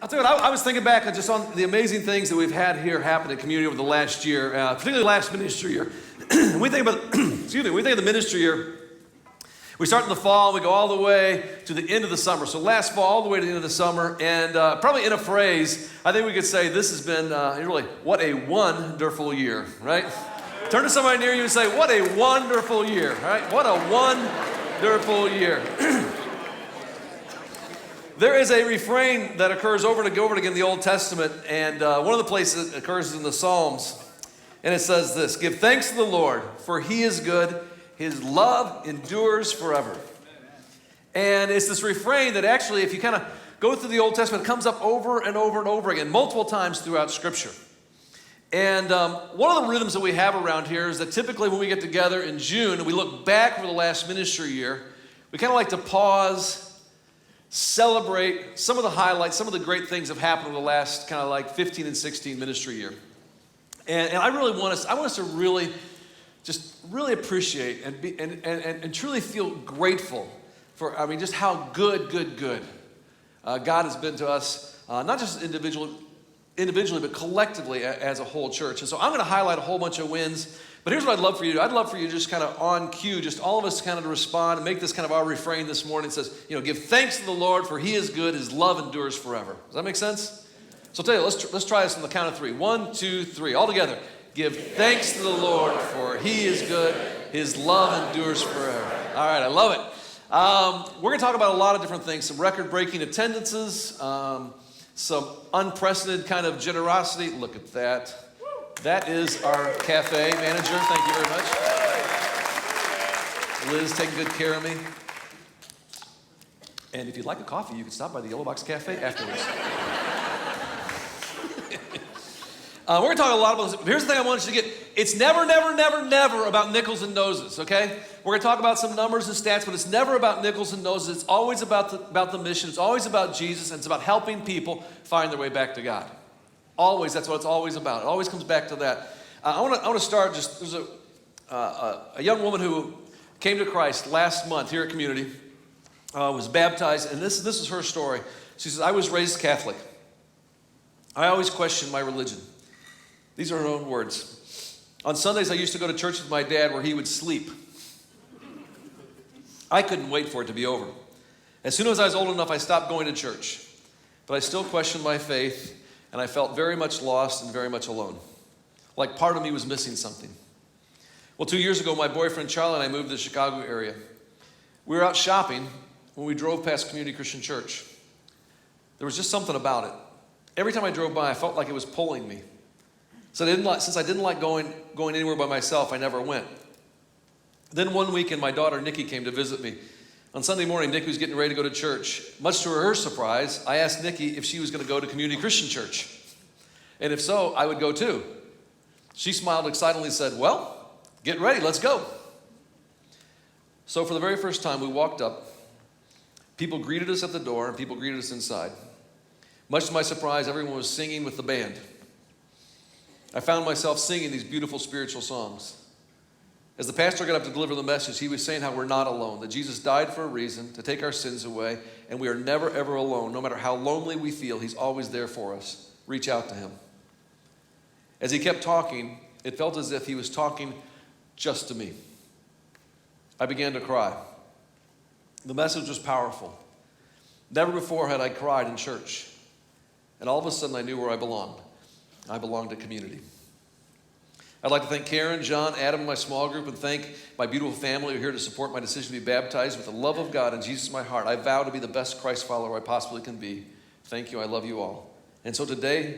I'll tell you what, I was thinking back just on the amazing things that we've had here happen in community over the last year, particularly last ministry year. When we think about, when we think of the ministry year, we start in the fall, we go all the way to the end of the summer. So last fall, all the way to the end of the summer, and probably in a phrase, I think we could say this has been really, what a wonderful year, right? Turn to somebody near you and say, what a wonderful year, right? What a wonderful year. There is a refrain that occurs over and over again in the Old Testament, and one of the places it occurs in the Psalms, and it says this: give thanks to the Lord, for he is good, his love endures forever. And it's this refrain that actually, if you kind of go through the Old Testament, it comes up over and over and over again, multiple times throughout Scripture. And one of the rhythms that we have around here is that typically when we get together in June and we look back over the last ministry year, we kind of like to pause, celebrate some of the highlights, some of the great things that have happened over the last kind of like 15 and 16 ministry year. And I really want us to really appreciate and truly feel grateful for, just how good God has been to us, not just individually, but collectively as a whole church. And so I'm going to highlight a whole bunch of wins. But here's what I'd love for you to do. I'd love for you just kind of on cue, just all of us kind of to respond and make this kind of our refrain this morning. It says, give thanks to the Lord, for he is good, his love endures forever. Does that make sense? So I'll tell you, let's try this on the count of three. 1, 2, 3. All together. Give thanks to the Lord, for he is good, his love endures forever. All right, I love it. We're going to talk about a lot of different things, some record-breaking attendances, some unprecedented kind of generosity. Look at that. That is our cafe manager. Thank you very much. Liz taking good care of me. And if you'd like a coffee, you can stop by the Yellow Box Cafe afterwards. We're going to talk a lot about this. Here's the thing I want you to get. It's never about nickels and noses, okay? We're going to talk about some numbers and stats, but it's never about nickels and noses. It's always about the mission. It's always about Jesus, and it's about helping people find their way back to God. Always, that's what it's always about. It always comes back to that. I want to start there's a young woman who came to Christ last month here at Community, was baptized, and this is her story. She says, I was raised Catholic. I always questioned my religion. These are her own words. On Sundays, I used to go to church with my dad where he would sleep. I couldn't wait for it to be over. As soon as I was old enough, I stopped going to church. But I still questioned my faith, and I felt very much lost and very much alone. Like part of me was missing something. Well, 2 years ago, my boyfriend Charlie and I moved to the Chicago area. We were out shopping when we drove past Community Christian Church. There was just something about it. Every time I drove by, I felt like it was pulling me. So since I didn't like going anywhere by myself, I never went. Then one weekend, my daughter Nikki came to visit me. On Sunday morning, Nikki was getting ready to go to church. Much to her surprise, I asked Nikki if she was going to go to Community Christian Church. And if so, I would go too. She smiled excitedly and said, well, get ready, let's go. So for the very first time, we walked up. People greeted us at the door, and people greeted us inside. Much to my surprise, everyone was singing with the band. I found myself singing these beautiful spiritual songs. As the pastor got up to deliver the message, he was saying how we're not alone, that Jesus died for a reason, to take our sins away, and we are never, ever alone. No matter how lonely we feel, he's always there for us. Reach out to him. As he kept talking, it felt as if he was talking just to me. I began to cry. The message was powerful. Never before had I cried in church. And all of a sudden, I knew where I belonged. I belonged to Community. I'd like to thank Karen, John, Adam, and my small group, and thank my beautiful family who are here to support my decision to be baptized with the love of God and Jesus in my heart. I vow to be the best Christ follower I possibly can be. Thank you. I love you all. And so today,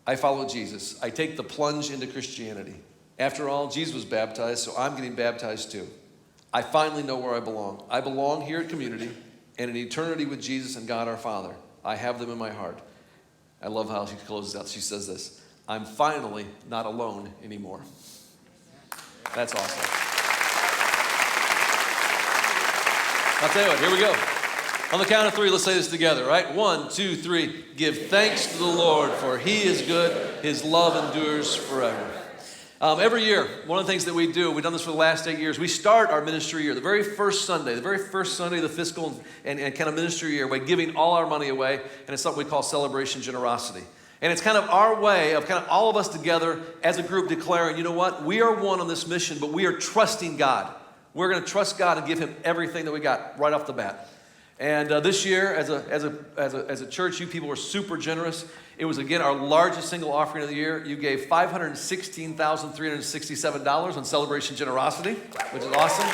I follow Jesus. I take the plunge into Christianity. After all, Jesus was baptized, so I'm getting baptized too. I finally know where I belong. I belong here at Community and in eternity with Jesus and God our Father. I have them in my heart. I love how she closes out. She says this: I'm finally not alone anymore. That's awesome. I'll tell you what, here we go. On the count of three, let's say this together, right? 1, 2, 3. Give thanks to the Lord, for he is good. His love endures forever. Every year, one of the things that we do, we've done this for the last 8 years, we start our ministry year, the very first Sunday of the fiscal and kind of ministry year, by giving all our money away, and it's something we call Celebration Generosity. And it's kind of our way of kind of all of us together as a group declaring, you know what, we are one on this mission, but we are trusting God. We're going to trust God and give him everything that we got right off the bat. And this year, as a church, you people were super generous. It was, again, our largest single offering of the year. You gave $516,367 on Celebration Generosity, which is awesome.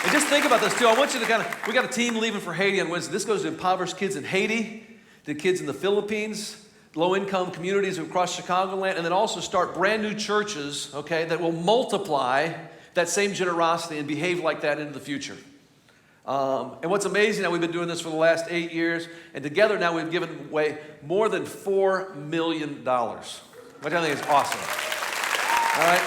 And just think about this, too. I want you to we got a team leaving for Haiti on Wednesday. This goes to impoverished kids in Haiti, to kids in the Philippines, low-income communities across Chicagoland, and then also start brand new churches, okay, that will multiply that same generosity and behave like that into the future. And what's amazing, now we've been doing this for the last 8 years, and together now we've given away more than $4 million, which I think is awesome. All right?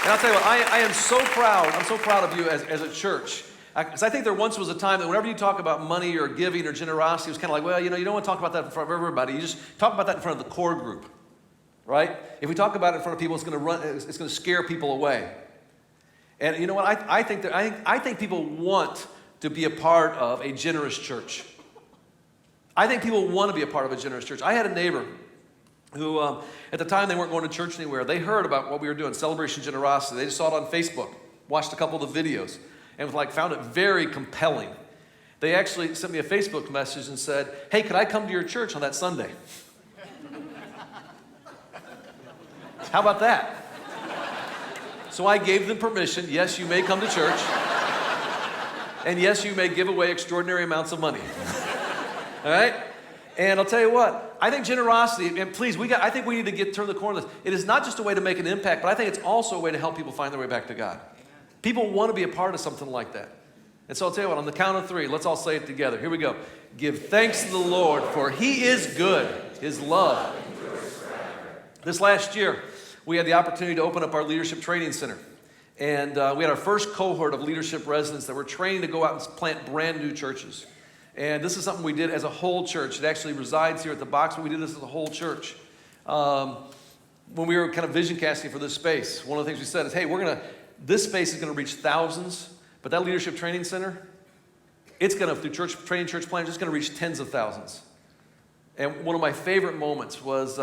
And I'll tell you what, I am so proud. I'm so proud of you as a church. Because I think there once was a time that whenever you talk about money or giving or generosity, it was kind of like, well, you know, you don't want to talk about that in front of everybody. You just talk about that in front of the core group, right? If we talk about it in front of people, it's going to scare people away. And you know what? I think people want to be a part of a generous church. I think people want to be a part of a generous church. I had a neighbor who, at the time, they weren't going to church anywhere. They heard about what we were doing, Celebration Generosity. They just saw it on Facebook, watched a couple of the videos, and found it very compelling. They actually sent me a Facebook message and said, hey, could I come to your church on that Sunday? How about that? So I gave them permission. Yes, you may come to church. And yes, you may give away extraordinary amounts of money. All right? And I'll tell you what, I think generosity, and please, I think we need to turn the corner on this. It is not just a way to make an impact, but I think it's also a way to help people find their way back to God. People want to be a part of something like that. And so I'll tell you what, on the count of 3, let's all say it together. Here we go. Give thanks to the Lord, for he is good. His love. This last year, we had the opportunity to open up our leadership training center. And we had our first cohort of leadership residents that were trained to go out and plant brand new churches. And this is something we did as a whole church. It actually resides here at the box, but we did this as a whole church. When we were kind of vision casting for this space, one of the things we said is, hey, this space is going to reach thousands, but that leadership training center, it's going to, through church planners, it's going to reach tens of thousands. And one of my favorite moments was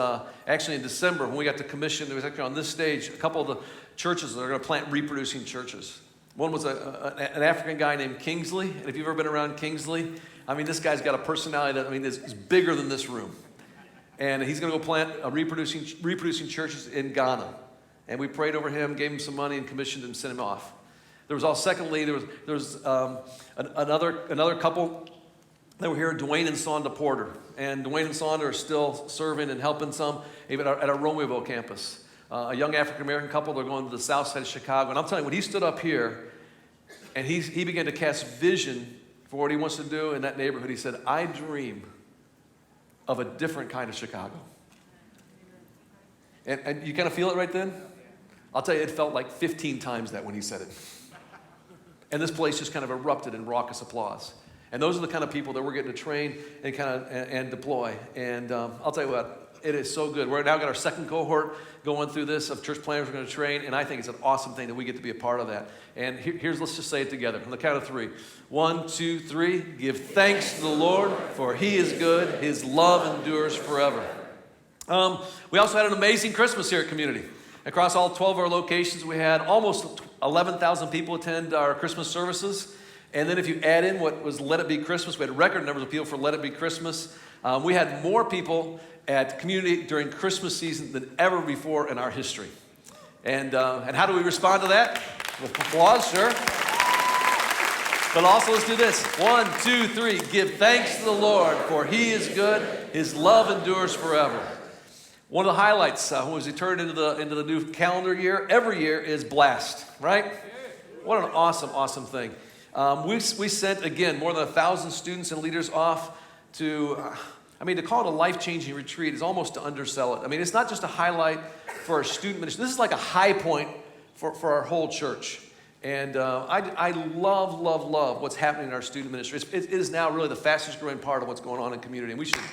actually in December when we got to commission. It was actually on this stage, a couple of the churches that are going to plant reproducing churches. One was an African guy named Kingsley. And if you've ever been around Kingsley, I mean, this guy's got a personality that, is bigger than this room. And he's going to go plant reproducing churches in Ghana. And we prayed over him, gave him some money, and commissioned him and sent him off. There was another couple that were here, Dwayne and Sonda Porter. And Dwayne and Sonda are still serving and helping some, even at our Romeoville campus. A young African-American couple, they're going to the south side of Chicago. And I'm telling you, when he stood up here and he began to cast vision for what he wants to do in that neighborhood, he said, I dream of a different kind of Chicago. And you kind of feel it right then? I'll tell you, it felt like 15 times that when he said it. And this place just kind of erupted in raucous applause. And those are the kind of people that we're getting to train and and deploy. And I'll tell you what, it is so good. We're now got our second cohort going through this of church planners we're going to train, and I think it's an awesome thing that we get to be a part of that. And let's just say it together on the count of 3. 1, 2, 3. Give thanks to the Lord, for he is good. His love endures forever. We also had an amazing Christmas here at Community. Across all 12 of our locations, we had almost 11,000 people attend our Christmas services. And then if you add in what was Let It Be Christmas, we had record numbers of people for Let It Be Christmas. We had more people at Community during Christmas season than ever before in our history. And how do we respond to that? With applause, sure. But also let's do this. 1, 2, 3. Give thanks to the Lord, for he is good. His love endures forever. One of the highlights when we turn into the new calendar year, every year is Blast, right? What an awesome, awesome thing. We sent, again, more than 1,000 students and leaders off to call it a life-changing retreat is almost to undersell it. It's not just a highlight for our student ministry. This is like a high point for our whole church. And I love, love, love what's happening in our student ministry. It is now really the fastest growing part of what's going on in Community. And we should just...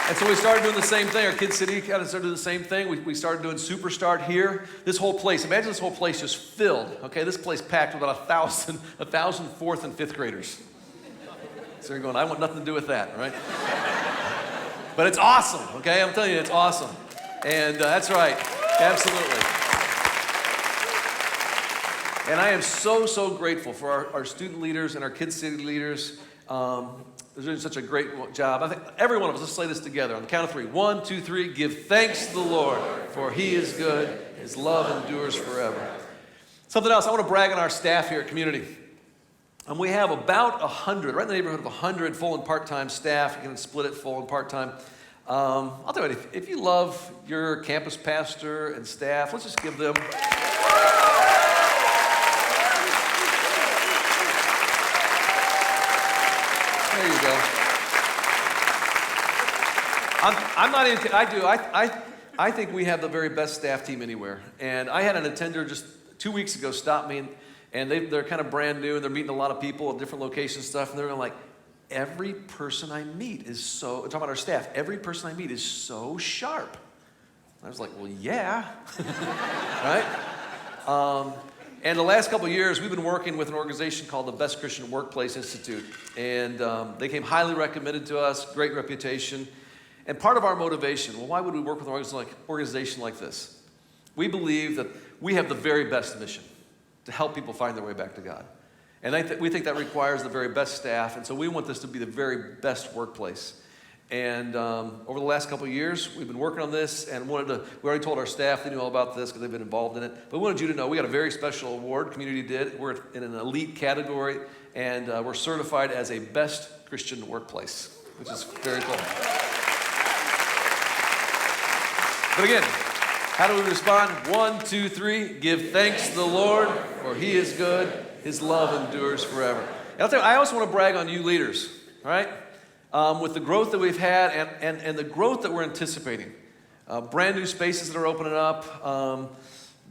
And so we started doing the same thing. Our Kid City kind of started doing the same thing. We started doing Superstart here. This whole place, imagine this whole place just filled. Okay, this place packed with about 1,000 fourth and fifth graders. So you're going, I want nothing to do with that, right? But it's awesome, okay? I'm telling you, it's awesome. And that's right, absolutely. And I am so, so grateful for our student leaders and our Kid City leaders. They're doing such a great job. I think every one of us, let's say this together on the count of 3. 1, 2, 3. Give thanks to the Lord, for he is good. His love endures forever. Something else, I want to brag on our staff here at Community. We have about 100, right in the neighborhood of 100 full and part-time staff. You can split it full and part-time. I'll tell you what, if you love your campus pastor and staff, let's just give them... There you go. I'm not even, I think we have the very best staff team anywhere. And I had an attender just 2 weeks ago stop me, and they're kind of brand new, and they're meeting a lot of people at different locations and stuff, and they're like, every person I meet is so, talking about our staff, every person I meet is so sharp. I was like, well, yeah, right? And the last couple of years, we've been working with an organization called the Best Christian Workplace Institute. And they came highly recommended to us, great reputation. And part of our motivation, well, why would we work with an organization like this? We believe that we have the very best mission to help people find their way back to God. And we think that requires the very best staff. And so we want this to be the very best workplace. And over the last couple of years, we've been working on this, and we already told our staff they knew all about this because they've been involved in it. But we wanted you to know we got a very special award, Community did. We're in an elite category, and we're certified as a best Christian workplace, which is very cool. But again, how do we respond? 1, 2, 3, give thanks to the Lord, for he is good, his love endures forever. And I'll tell you, I also want to brag on you leaders, all right? With the growth that we've had and the growth that we're anticipating, brand new spaces that are opening up.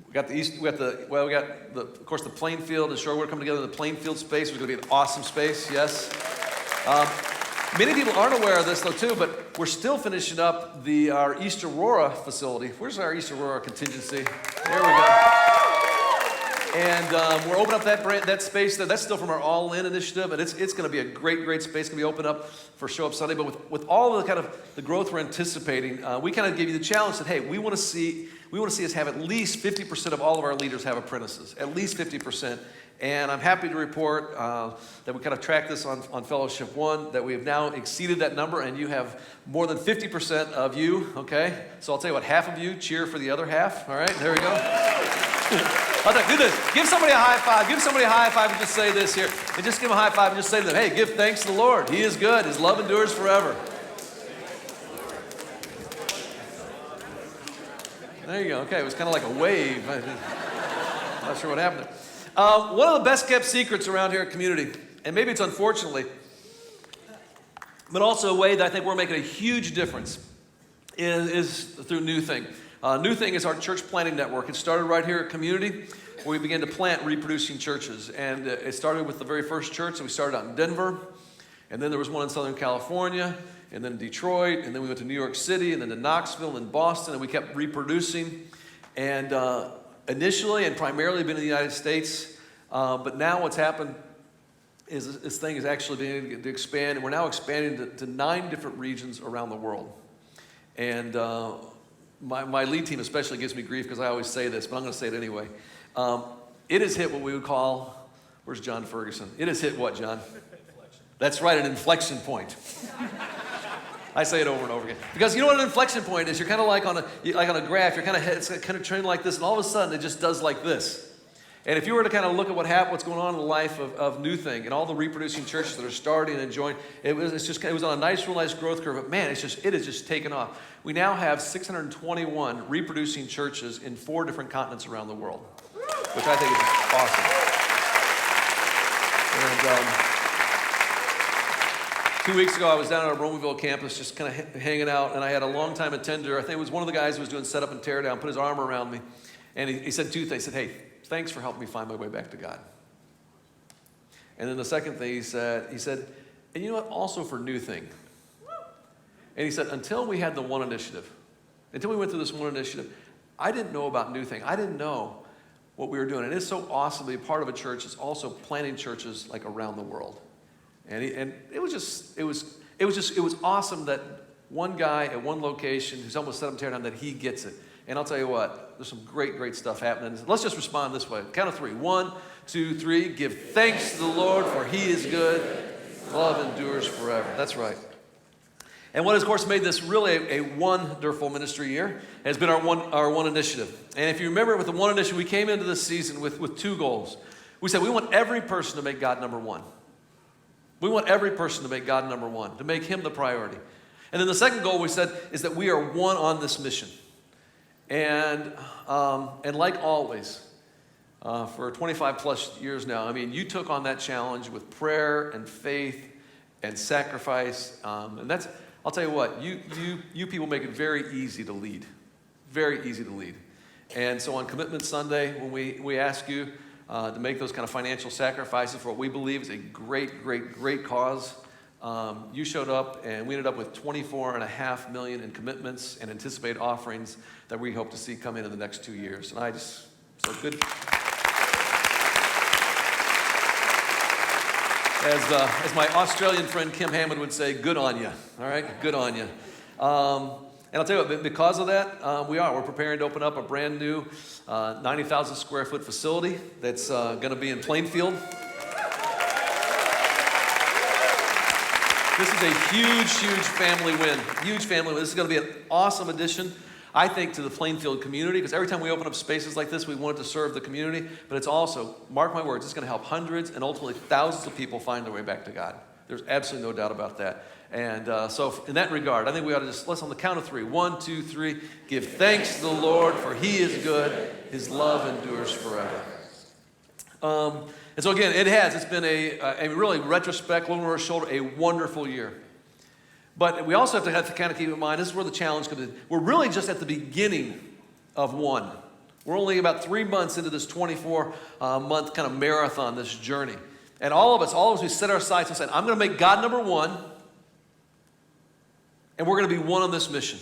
We got of course the Plainfield and Shorewood coming together in the Plainfield space, which is going to be an awesome space. Yes. Many people aren't aware of this though too, but we're still finishing up our East Aurora facility. Where's our East Aurora contingency? There we go. And we're opening up that space there. That's still from our All In initiative, and it's going to be a great, great space. It's going to be open up for Show Up Sunday. But with all of the kind of the growth we're anticipating, we kind of gave you the challenge that, hey, we want to see us have at least 50% of all of our leaders have apprentices, at least 50%. And I'm happy to report that we kind of tracked this on Fellowship 1, that we have now exceeded that number, and you have more than 50% of you, okay? So I'll tell you what, half of you cheer for the other half, all right? There we go. Do this. Give somebody a high five. Give somebody a high five and just say this here. And just give them a high five and just say to them, hey, give thanks to the Lord. He is good. His love endures forever. There you go. Okay, it was kind of like a wave. I'm not sure what happened there. One of the best kept secrets around here at Community, and maybe it's unfortunately, but also a way that I think we're making a huge difference, is through New Thing. New Thing is our church planting network. It started right here at Community, where we began to plant reproducing churches. And it started with the very first church that we started out in Denver. And then there was one in Southern California, and then Detroit, and then we went to New York City, and then to Knoxville and Boston, and we kept reproducing. And initially and primarily been in the United States. But now what's happened is this thing is actually beginning to expand. And we're now expanding to 9 different regions around the world. And my lead team especially gives me grief because I always say this, but I'm going to say it anyway. It has hit what we would call, where's John Ferguson? It has hit what, John? Inflection. That's right, an inflection point. I say it over and over again. Because you know what an inflection point is? You're kind of like on a graph, it's kind of trending like this, and all of a sudden it just does like this. And if you were to kind of look at what's going on in the life of New Thing and all the reproducing churches that are starting and joining, it was on a real nice growth curve. But man, it has just taken off. We now have 621 reproducing churches in 4 different continents around the world, which I think is awesome. And 2 weeks ago, I was down at our Romaville campus, just kind of hanging out, and I had a longtime attender. I think it was one of the guys who was doing setup and tear down, put his arm around me, and he said 2 things. He said, hey, thanks for helping me find my way back to God. And then the second thing he said, and you know what, also for New Thing. And he said, until we had the one initiative, until we went through this one initiative, I didn't know about New Thing. I didn't know what we were doing. And it's so awesome to be a part of a church that's also planting churches like around the world. And it was awesome that one guy at one location who's almost set up and tear down, that he gets it. And I'll tell you what, there's some great stuff happening. Let's just respond this way. Count of 3. 1, 2, 3. Give thanks to the Lord, for he is good. Love endures forever. That's right. And what has, of course, made this really a wonderful ministry year has been our one initiative. And if you remember with the one initiative, we came into this season with 2 goals. We said we want every person to make God number 1. We want every person to make God number 1, to make him the priority. And then the second goal we said is that we are one on this mission. And like always, for 25 plus years now, I mean, you took on that challenge with prayer and faith and sacrifice. And that's, I'll tell you what, you people make it very easy to lead. Very easy to lead. And so on Commitment Sunday, when we ask you to make those kind of financial sacrifices for what we believe is a great cause, you showed up, and we ended up with $24.5 million in commitments and anticipated offerings that we hope to see come in the next 2 years. And so good. As my Australian friend Kim Hammond would say, good on you. All right, good on you. And I'll tell you what, because of that, we're preparing to open up a brand new 90,000 square foot facility that's going to be in Plainfield. This is a huge family win. Huge family win. This is going to be an awesome addition, I think, to the Plainfield community, because every time we open up spaces like this, we want it to serve the community, but it's also, mark my words, it's going to help hundreds and ultimately thousands of people find their way back to God. There's absolutely no doubt about that. And so in that regard, I think we ought to let's on the count of 3. 1, 2, 3. Give thanks to the Lord, for he is good. His love endures forever. And so again, it's been a really retrospect, looking over our shoulder, a wonderful year. But we also have to kind of keep in mind, this is where the challenge comes in. We're really just at the beginning of one. We're only about 3 months into this 24-month kind of marathon, this journey. And all of us, we set our sights and said, I'm going to make God number 1, and we're going to be one on this mission.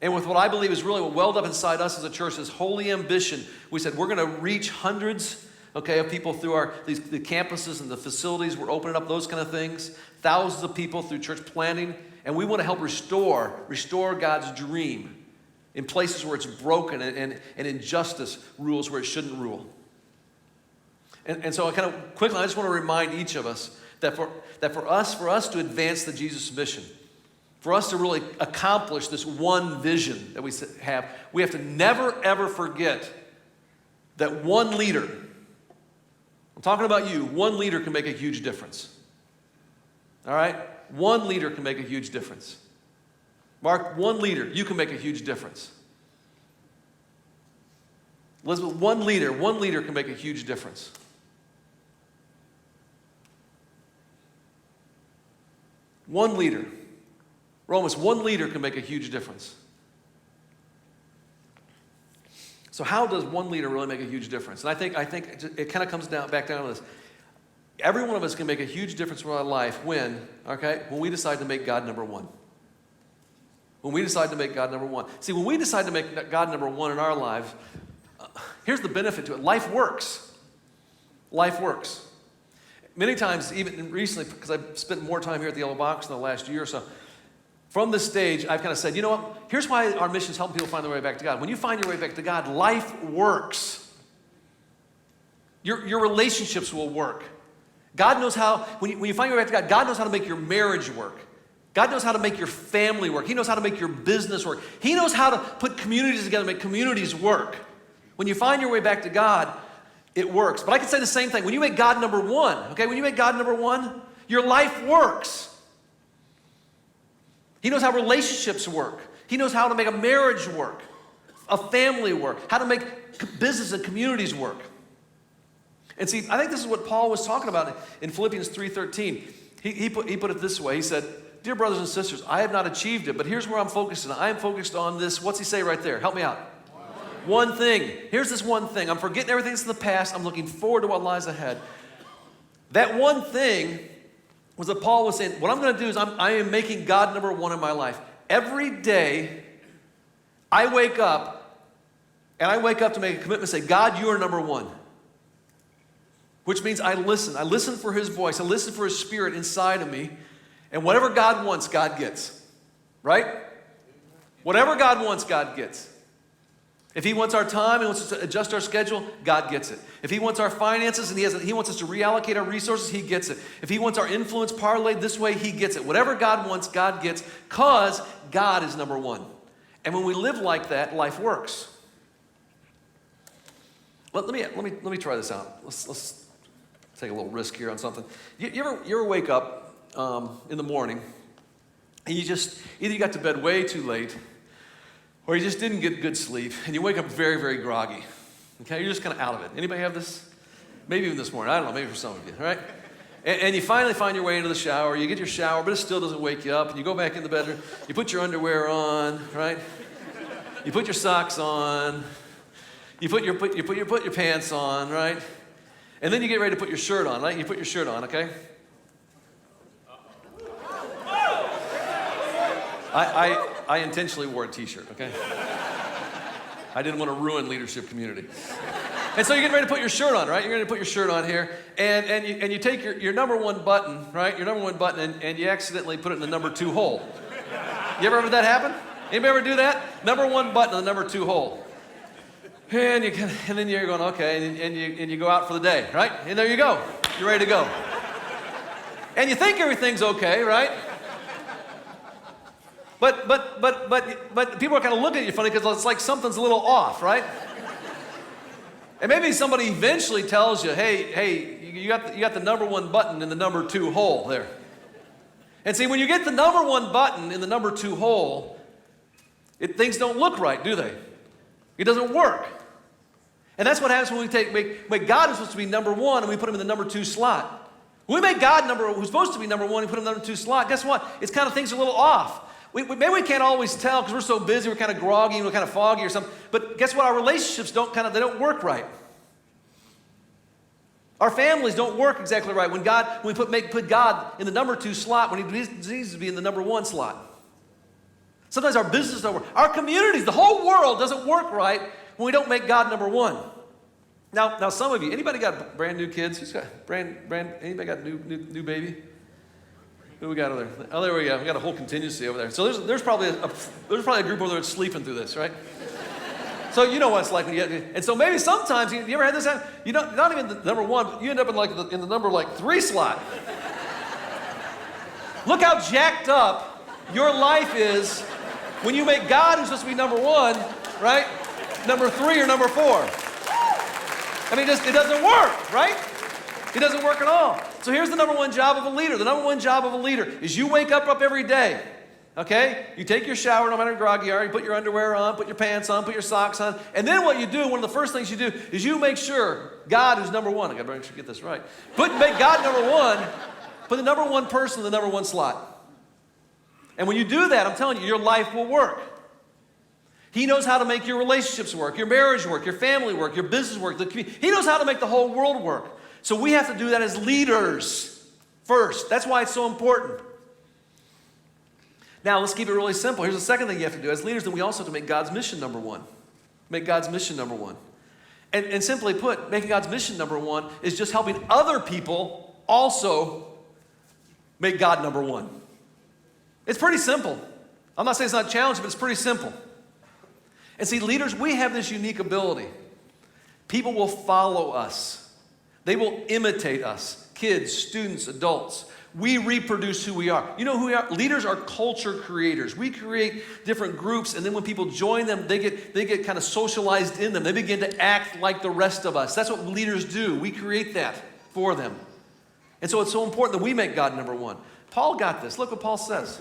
And with what I believe is really what welled up inside us as a church, this holy ambition, we said we're going to reach hundreds, of people through the campuses and the facilities. We're opening up those kind of things. Thousands of people through church planting. And we want to help restore God's dream in places where it's broken and injustice rules where it shouldn't rule. And so I just want to remind each of us that for us to advance the Jesus mission, for us to really accomplish this one vision that we have to never, ever forget that one leader, I'm talking about you, one leader can make a huge difference. All right? One leader can make a huge difference. Mark, one leader, you can make a huge difference. Elizabeth, one leader can make a huge difference. One leader. Romans, one leader can make a huge difference. So how does one leader really make a huge difference? And I think it kind of comes back down to this. Every one of us can make a huge difference in our life when we decide to make God number 1. When we decide to make God number 1. See, when we decide to make God number 1 in our lives, here's the benefit to it. Life works. Life works. Many times, even recently, because I've spent more time here at the Yellow Box in the last year or so, from this stage, I've kind of said, you know what? Here's why our mission is helping people find their way back to God. When you find your way back to God, life works. Your relationships will work. God knows how, when you find your way back to God, God knows how to make your marriage work. God knows how to make your family work. He knows how to make your business work. He knows how to put communities together, make communities work. When you find your way back to God, it works. But I can say the same thing. When you make God number 1, when you make God number 1, your life works. He knows how relationships work. He knows how to make a marriage work, a family work, how to make business and communities work. And see, I think this is what Paul was talking about in Philippians 3:13. He put it this way. He said, dear brothers and sisters, I have not achieved it, but here's where I'm focused on. I am focused on this. What's he say right there? Help me out. One thing. Here's this one thing. I'm forgetting everything that's in the past. I'm looking forward to what lies ahead. That one thing was that Paul was saying, what I'm going to do is I am making God number one in my life. Every day I wake up, and I wake up to make a commitment and say, God, you are number one. Which means I listen. I listen for his voice. I listen for his spirit inside of me. And whatever God wants, God gets. Right? Whatever God wants, God gets. If he wants our time, he wants us to adjust our schedule, God gets it. If he wants our finances and he wants us to reallocate our resources, he gets it. If he wants our influence parlayed this way, he gets it. Whatever God wants, God gets, because God is number one. And when we live like that, life works. Let me try this out. Let's take a little risk here on something. You ever wake up in the morning and either you got to bed way too late, or you just didn't get good sleep, and you wake up very, very groggy. Okay, you're just kind of out of it. Anybody have this? Maybe even this morning. I don't know, maybe for some of you, all right? And you finally find your way into the shower. You get your shower, but it still doesn't wake you up. And you go back in the bedroom. You put your underwear on, right? You put your socks on. You put your pants on, right? And then you get ready to put your shirt on, right? You put your shirt on, okay? I intentionally wore a t-shirt, okay? I didn't want to ruin leadership community. And so you're getting ready to put your shirt on, right? You're going to put your shirt on here, and you take your number one button, right? Your number one button, and you accidentally put it in the number 2 hole. You ever have that happen? Anybody ever do that? Number one button in the number 2 hole. And then you're going, okay, and you go out for the day, right? And there you go. You're ready to go. And you think everything's okay, right? But people are kind of looking at you funny because it's like something's a little off, right? And maybe somebody eventually tells you, hey, you got the number one button in the number 2 hole there. And see, when you get the number one button in the number 2 hole, things don't look right, do they? It doesn't work. And that's what happens when we make God, who's supposed to be number one, and we put him in the number 2 slot. When we make God who's supposed to be number one, and put him in the number 2 slot, guess what? It's kind of things are a little off. Maybe we can't always tell because we're so busy, we're kind of groggy, we're kind of foggy or something. But guess what? Our relationships don't work right. Our families don't work exactly right when we put God in the number 2 slot when he needs to be in the number 1 slot. Sometimes our business don't work. Our communities, the whole world doesn't work right when we don't make God number 1. Now some of you, anybody got brand new kids? Who's got anybody got new baby? Who we got over there? Oh, there we go. We got a whole contingency over there. So there's probably a group over there that's sleeping through this, right? So you know what it's like when you get, and so maybe sometimes you ever had this happen? You know, not even the number 1, but you end up in the number 3 slot. Look how jacked up your life is when you make God, who's supposed to be number 1, right? Number 3 or number 4. I mean, it doesn't work, right? It doesn't work at all. So here's the number 1 job of a leader. The number 1 job of a leader is you wake up every day, okay? You take your shower, no matter how groggy you are, you put your underwear on, put your pants on, put your socks on, and then what you do, one of the first things you do, is you make sure God is number 1. I gotta make sure I get this right. Make God number 1, put the number 1 person in the number 1 slot. And when you do that, I'm telling you, your life will work. He knows how to make your relationships work, your marriage work, your family work, your business work, the community. He knows how to make the whole world work. So we have to do that as leaders first. That's why it's so important. Now, let's keep it really simple. Here's the second thing you have to do. As leaders, then we also have to make God's mission number 1. Make God's mission number 1. And simply put, making God's mission number 1 is just helping other people also make God number 1. It's pretty simple. I'm not saying it's not challenging, but it's pretty simple. And see, leaders, we have this unique ability. People will follow us. They will imitate us. Kids, students, adults. We reproduce who we are. You know who we are? Leaders are culture creators. We create different groups, and then when people join them, they get kind of socialized in them. They begin to act like the rest of us. That's what leaders do. We create that for them. And so it's so important that we make God number 1. Paul got this. Look what Paul says.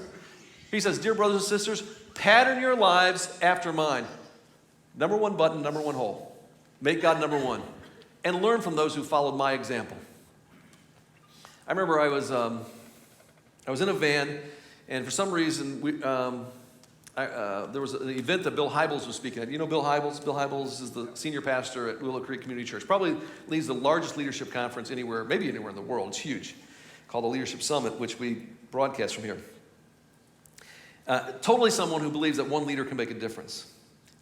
He says, dear brothers and sisters, pattern your lives after mine. Number 1 button, number 1 hole. Make God number 1. And learn from those who followed my example. I remember I was in a van, and for some reason there was an event that Bill Hybels was speaking at. You know Bill Hybels? Bill Hybels is the senior pastor at Willow Creek Community Church. Probably leads the largest leadership conference anywhere, maybe anywhere in the world. It's huge. called the Leadership Summit, which we broadcast from here. Totally someone who believes that one leader can make a difference.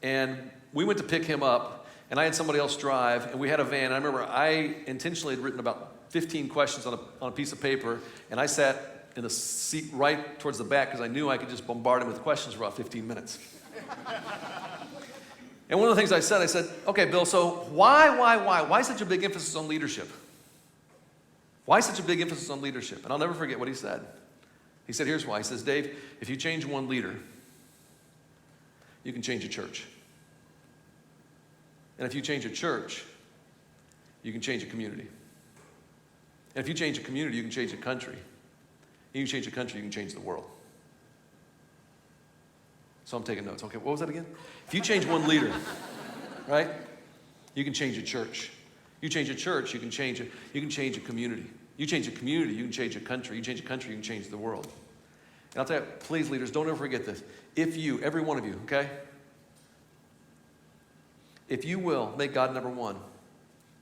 And we went to pick him up, and I had somebody else drive, and we had a van. And I remember I intentionally had written about 15 questions on a piece of paper, and I sat in the seat right towards the back because I knew I could just bombard him with questions for about 15 minutes. And one of the things I said, okay, Bill, so why such a big emphasis on leadership? Why such a big emphasis on leadership? And I'll never forget what he said. He said, here's why. He says, Dave, if you change one leader, you can change a church. And if you change a church, you can change a community. And if you change a community, you can change a country. And you change a country, you can change the world. So I'm taking notes. Okay, what was that again? If you change one leader, right, you can change a church. You change a church, you can change a community. You change a community, you can change a country. You change a country, you can change the world. And I'll tell you, please, leaders, don't ever forget this. If you, every one of you, okay? If you will make God number one,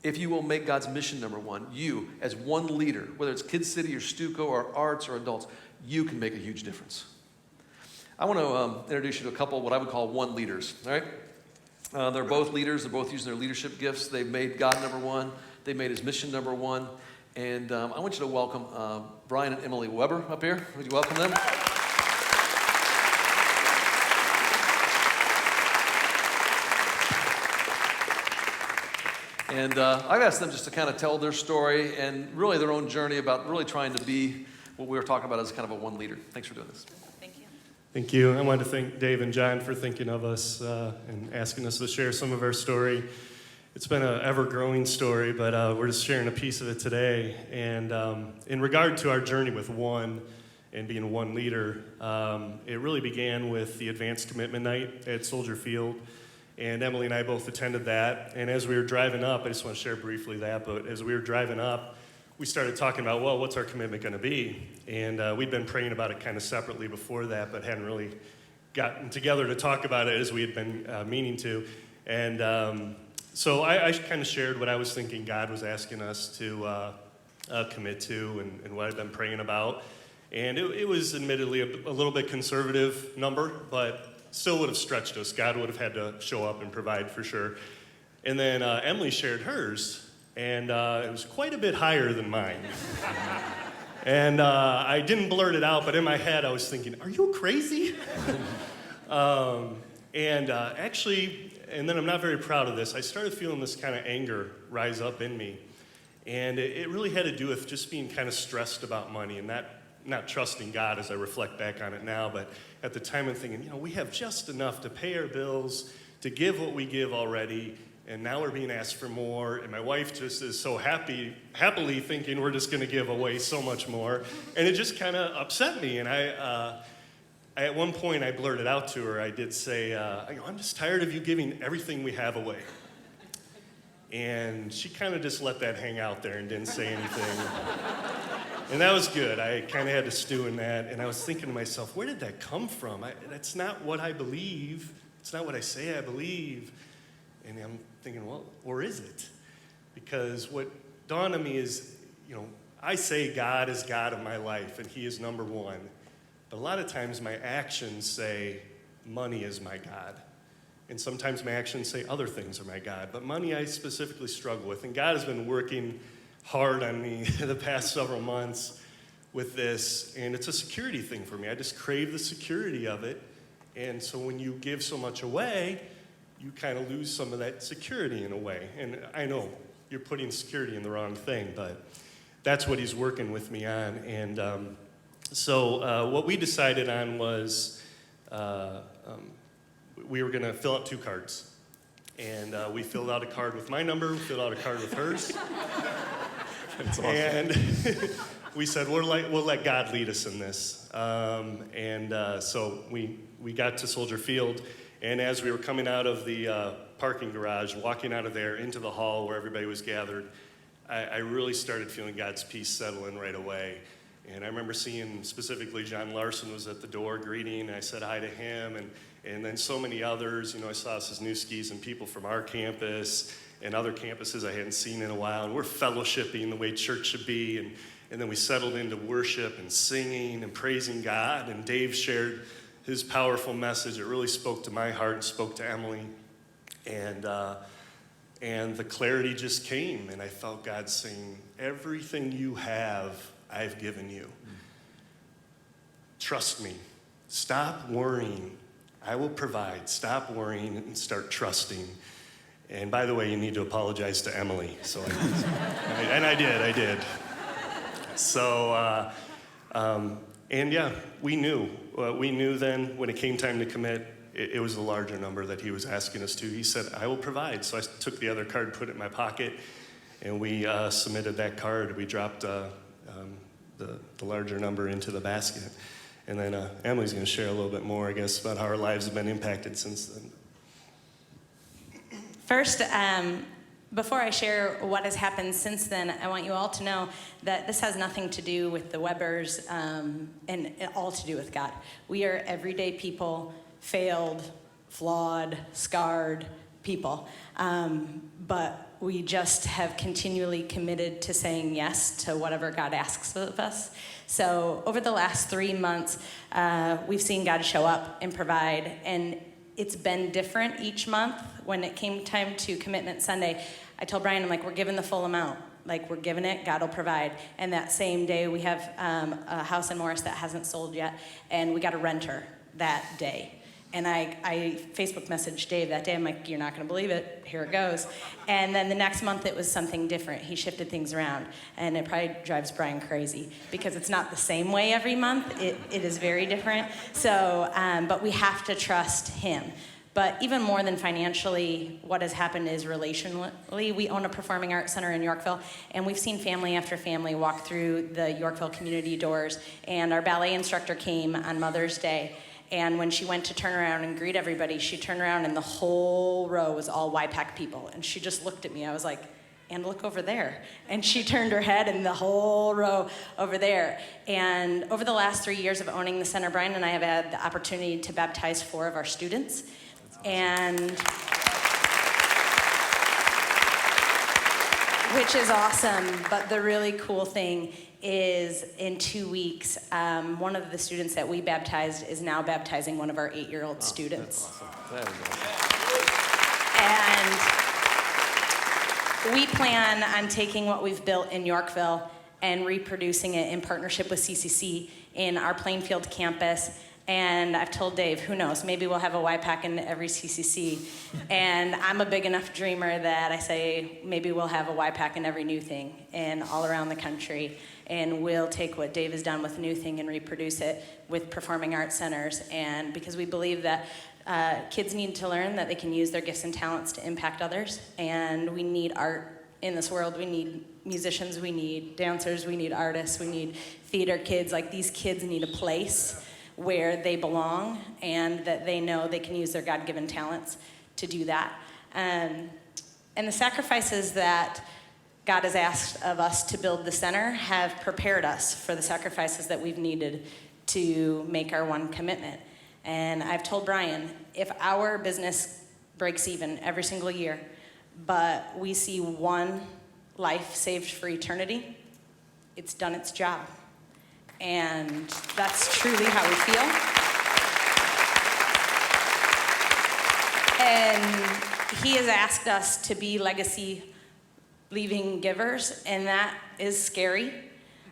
if you will make God's mission number one, you, as one leader, whether it's Kids City or Stuco or Arts or adults, you can make a huge difference. I want to introduce you to a couple of what I would call one leaders, all right? They're both leaders. They're both using their leadership gifts. They've made God number one. They made his mission number one. And I want you to welcome Brian and Emily Weber up here. Would you welcome them? And I've asked them just to kind of tell their story and really their own journey about really trying to be what we were talking about as kind of a one leader. Thanks for doing this. Thank you. Thank you. I wanted to thank Dave and John for thinking of us and asking us to share some of our story. It's been an ever-growing story, but we're just sharing a piece of it today. And in regard to our journey with one and being one leader, it really began with the Advanced Commitment Night at Soldier Field. And Emily and I both attended that. And as we were driving up, I just want to share briefly that, but as we were driving up, we started talking about, well, what's our commitment going to be? And we'd been praying about it kind of separately before that, but hadn't really gotten together to talk about it as we had been meaning to. And so I kind of shared what I was thinking God was asking us to commit to and what I've been praying about. And it was admittedly a little bit conservative number, but still would have stretched us. God would have had to show up and provide for sure. And then Emily shared hers, and it was quite a bit higher than mine. And I didn't blurt it out, but in my head I was thinking, are you crazy? Actually, and then I'm not very proud of this, I started feeling this kind of anger rise up in me. And it really had to do with just being kind of stressed about money and not trusting God as I reflect back on it now, but at the time I'm thinking, we have just enough to pay our bills, to give what we give already, and now we're being asked for more, and my wife just is so happily thinking we're just going to give away so much more, and it just kind of upset me, and I at one point I blurted out to her, I did say, I'm just tired of you giving everything we have away. And she kind of just let that hang out there and didn't say anything. And that was good. I kind of had to stew in that. And I was thinking to myself, where did that come from? That's not what I believe. It's not what I say I believe. And I'm thinking, well, or is it? Because what dawned on me is, I say God is God of my life and he is number one. But a lot of times my actions say money is my God. And sometimes my actions say other things are my God. But money I specifically struggle with. And God has been working hard on me the past several months with this. And it's a security thing for me. I just crave the security of it. And so when you give so much away, you kind of lose some of that security in a way. And I know you're putting security in the wrong thing, but that's what he's working with me on. And so what we decided on was we were going to fill out 2 cards. And we filled out a card with my number, we filled out a card with hers. That's awesome. And we said, we'll let God lead us in this. So we got to Soldier Field, and as we were coming out of the parking garage, walking out of there into the hall where everybody was gathered, I really started feeling God's peace settle in right away. And I remember seeing specifically John Larson was at the door greeting, and I said hi to him, and then so many others. I saw Cisniewski's and people from our campus, and other campuses I hadn't seen in a while. And we're fellowshipping the way church should be. And then we settled into worship and singing and praising God. And Dave shared his powerful message. It really spoke to my heart and spoke to Emily. And the clarity just came. And I felt God saying, everything you have, I've given you. Trust me. Stop worrying. I will provide. Stop worrying and start trusting. And by the way, you need to apologize to Emily. So I did. So, and yeah, we knew. We knew then when it came time to commit, it was a larger number that he was asking us to. He said, I will provide. So I took the other card, put it in my pocket, and we submitted that card. We dropped the larger number into the basket. And then Emily's going to share a little bit more, I guess, about how our lives have been impacted since then. First, before I share what has happened since then, I want you all to know that this has nothing to do with the Webbers and all to do with God. We are everyday people, failed, flawed, scarred people. But we just have continually committed to saying yes to whatever God asks of us. So over the last 3 months, we've seen God show up and provide, and it's been different each month. When it came time to Commitment Sunday, I told Brian, I'm like, we're giving the full amount. Like, we're giving it, God will provide. And that same day, we have a house in Morris that hasn't sold yet, and we got a renter that day. And I Facebook messaged Dave that day. I'm like, you're not going to believe it. Here it goes. And then the next month, it was something different. He shifted things around. And it probably drives Brian crazy because it's not the same way every month. It is very different. So, but we have to trust him. But even more than financially, what has happened is relationally. We own a performing arts center in Yorkville, and we've seen family after family walk through the Yorkville community doors. And our ballet instructor came on Mother's Day. And when she went to turn around and greet everybody, she turned around and the whole row was all YPAC people. And she just looked at me. I was like, and look over there. And she turned her head and the whole row over there. And over the last 3 years of owning the center, Brian and I have had the opportunity to baptize 4 of our students. And which is awesome. But the really cool thing is in 2 weeks, one of the students that we baptized is now baptizing one of our 8-year-old students. That's awesome. That is awesome. And we plan on taking what we've built in Yorkville and reproducing it in partnership with CCC in our Plainfield campus. And I've told Dave, who knows, maybe we'll have a YPAC in every CCC. And I'm a big enough dreamer that I say maybe we'll have a YPAC in every new thing and all around the country. And we'll take what Dave has done with New Thing and reproduce it with performing arts centers. And because we believe that kids need to learn that they can use their gifts and talents to impact others. And we need art in this world. We need musicians, we need dancers, we need artists, we need theater kids. Like, these kids need a place where they belong and that they know they can use their God-given talents to do that. And the sacrifices that God has asked of us to build the center have prepared us for the sacrifices that we've needed to make our one commitment. And I've told Brian, if our business breaks even every single year, but we see one life saved for eternity, it's done its job. And that's truly how we feel. And he has asked us to be legacy leaving givers, and that is scary.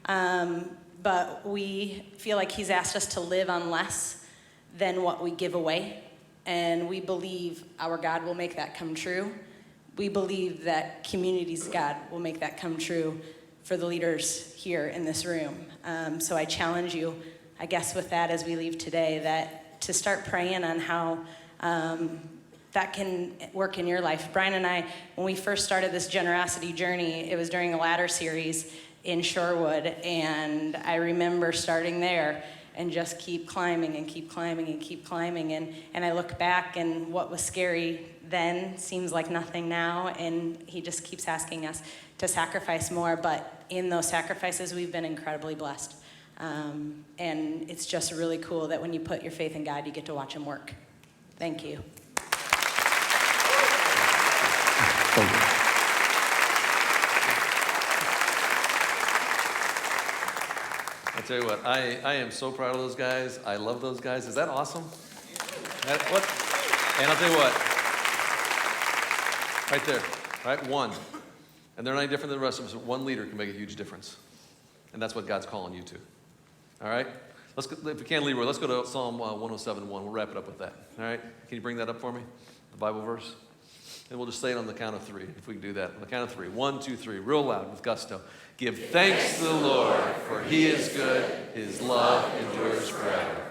But we feel like he's asked us to live on less than what we give away. And we believe our God will make that come true. We believe that Community's God will make that come true for the leaders here in this room. So I challenge you, I guess with that as we leave today, that to start praying on how that can work in your life. Brian and I, when we first started this generosity journey, it was during a ladder series in Shorewood, and I remember starting there and just keep climbing and keep climbing and keep climbing. And I look back, and what was scary then seems like nothing now, and he just keeps asking us to sacrifice more. But in those sacrifices, we've been incredibly blessed. And it's just really cool that when you put your faith in God, you get to watch him work. Thank you. Thank you. I tell you what, I am so proud of those guys. I love those guys. Is that awesome? What? And I'll tell you what, right there, right? One. And they're not any different than the rest of us. One leader can make a huge difference. And that's what God's calling you to. All right? Let's go, if we can, Leroy, let's go to Psalm 107:1. We'll wrap it up with that. All right? Can you bring that up for me? The Bible verse? And we'll just say it on the count of three, if we can do that. On the count of three. 1, 2, 3. Real loud with gusto. Give thanks to the Lord, for he is good. His love endures forever.